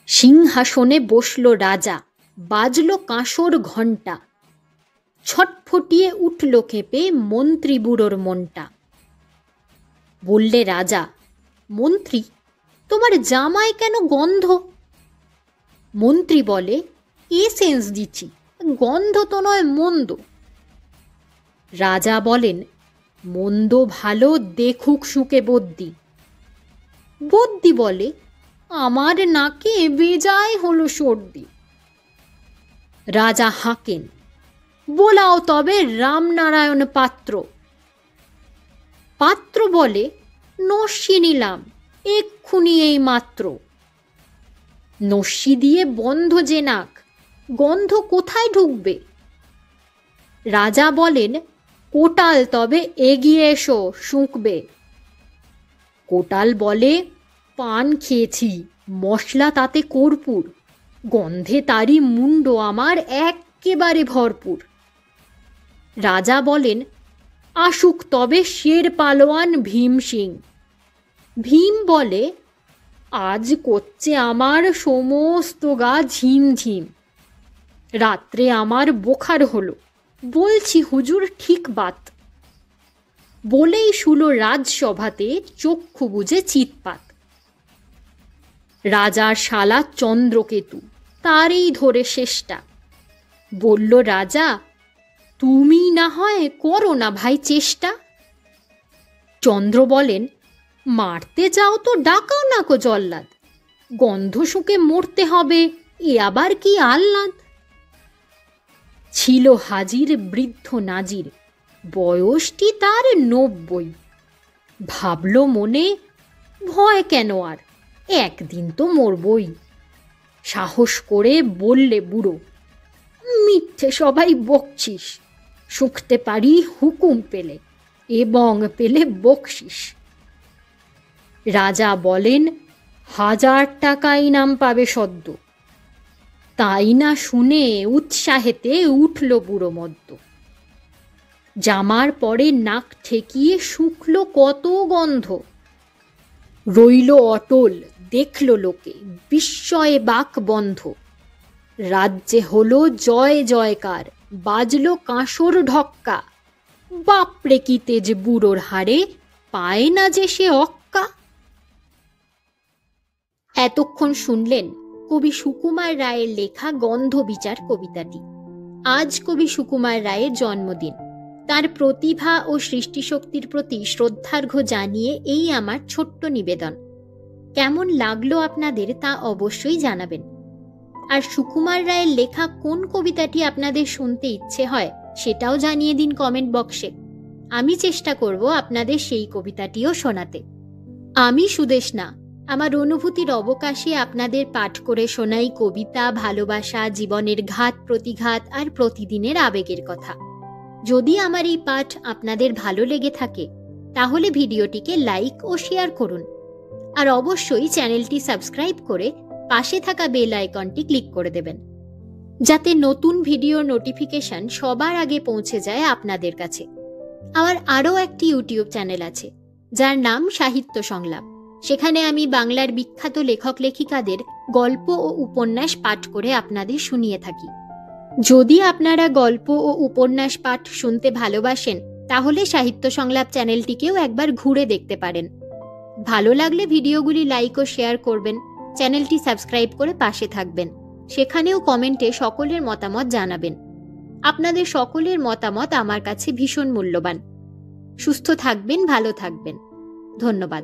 সিংহাসনে বসল রাজা, বাজল কাঁসর ঘণ্টা, ছটফটিয়ে উঠল কেঁপে মন্ত্রী বুড়োর মনটা। বললে রাজা, মন্ত্রী তোমার জামায় কেন গন্ধ? মন্ত্রী বলে, এসেন্স দিচ্ছি, গন্ধ তো নয় মন্দ। রাজা বলেন, মন্দ ভালো দেখুক শুকে বদ্যি। বদ্যি বলে, আমার নাকে বেজায় হলো সর্দি। রাজা হাঁকেন, বোলাও তবে রামনারায়ণ পাত্র। পাত্র বলে, নস্যি নিলাম এক্ষুনি এই মাত্র। নস্যি দিয়ে বন্ধ যে নাক, গন্ধ কোথায় ঢুকবে? রাজা বলেন, কোটাল তবে এগিয়ে এসো শুঁকবে। কোটাল বলে, পান খেয়েছি, মশলা তাতে কর্পূর, গন্ধে তারই মুন্ড আমার এক্কেবারে ভরপুর। রাজা বলেন, আসুক তবে শের পালোয়ান ভীম সিং। ভীম বলে, আজ করছে আমার সমস্ত গা ঝিমঝিম, রাত্রে আমার বোখার হলো, বলছি হুজুর ঠিক বাত। বলেই শুলো রাজসভাতে চক্ষু বুঝে চিৎপাত। রাজার শালা চন্দ্রকেতু, তারই ধরে শেষটা। বলল রাজা, তুমি না হয় করো না ভাই চেষ্টা। চন্দ্র বলেন, মারতে যাও তো ডাকাও না কো জল্লাদ, গন্ধ শুকে মরতে হবে এ আবার কি আহ্লাদ। ছিল হাজির বৃদ্ধ নাজির, বয়সটি তার ৯০। ভাবল মনে, ভয় কেন আর, একদিন তো মরবই। সাহস করে বললে বুড়ো, মিথ্যে সবাই বকছিস, শুঁকতে পারি হুকুম পেলে, এবং পেলে বকশিস। রাজা বলেন, ১০০০ টাকা ইনাম পাবে সদ্য। তাই না শুনে উৎসাহেতে উঠল বুড়ো মদ্য। জামার পরে নাক ঠেকিয়ে শুকল কত গন্ধ। রইল অটল, দেখল লোকে বিস্ময়ে বাক বন্ধ। রাজ্যে হলো জয় জয়কার, বাজল কাঁসর ঢক্কা। বাপরে কি তেজ বুড়োর হাড়ে, পায় না যে সে অক্কা। এতক্ষণ শুনলেন কবি সুকুমার রায়ের লেখা গন্ধ বিচার কবিতাটি। আজ কবি সুকুমার রায়ের জন্মদিন। তার প্রতিভা ও সৃষ্টিশক্তির প্রতি শ্রদ্ধার্ঘ্য জানিয়ে এই আমার ছোট্ট নিবেদন। কেমন লাগলো আপনাদের তা অবশ্যই জানাবেন। আর সুকুমার রায়ের লেখা কোন কবিতাটি আপনাদের শুনতে ইচ্ছে হয় সেটাও জানিয়ে দিন কমেন্ট বক্সে। আমি চেষ্টা করব আপনাদের সেই কবিতাটিও শোনাতে। আমি সুদেষ্ণা, আমার অনুভূতির অবকাশে আপনাদের পাঠ করে শোনাই কবিতা, ভালোবাসা, জীবনের ঘাত প্রতিঘাত আর প্রতিদিনের আবেগের কথা। যদি আমার এই পাঠ আপনাদের ভালো লেগে থাকে তাহলে ভিডিওটিকে লাইক ও শেয়ার করুন। আর অবশ্যই চ্যানেলটি সাবস্ক্রাইব করে পাশে থাকা বেল আইকনটি ক্লিক করে দেবেন, যাতে নতুন ভিডিও নোটিফিকেশন সবার আগে পৌঁছে যায় আপনাদের কাছে। আমার আরও একটি ইউটিউব চ্যানেল আছে যার নাম সাহিত্য সংলাপ। সেখানে আমি বাংলার বিখ্যাত লেখক লেখিকাদের গল্প ও উপন্যাস পাঠ করে আপনাদের শুনিয়ে থাকি। যদি আপনারা গল্প ও উপন্যাস পাঠ শুনতে ভালোবাসেন তাহলে সাহিত্য সংলাপ চ্যানেলটিকেও একবার ঘুরে দেখতে পারেন। ভালো লাগলে ভিডিওগুলি লাইক ও শেয়ার করবেন, চ্যানেলটি সাবস্ক্রাইব করে পাশে থাকবেন। সেখানেও কমেন্টে সকলের মতামত জানাবেন। আপনাদের সকলের মতামত আমার কাছে ভীষণ মূল্যবান। সুস্থ থাকবেন, ভালো থাকবেন। ধন্যবাদ।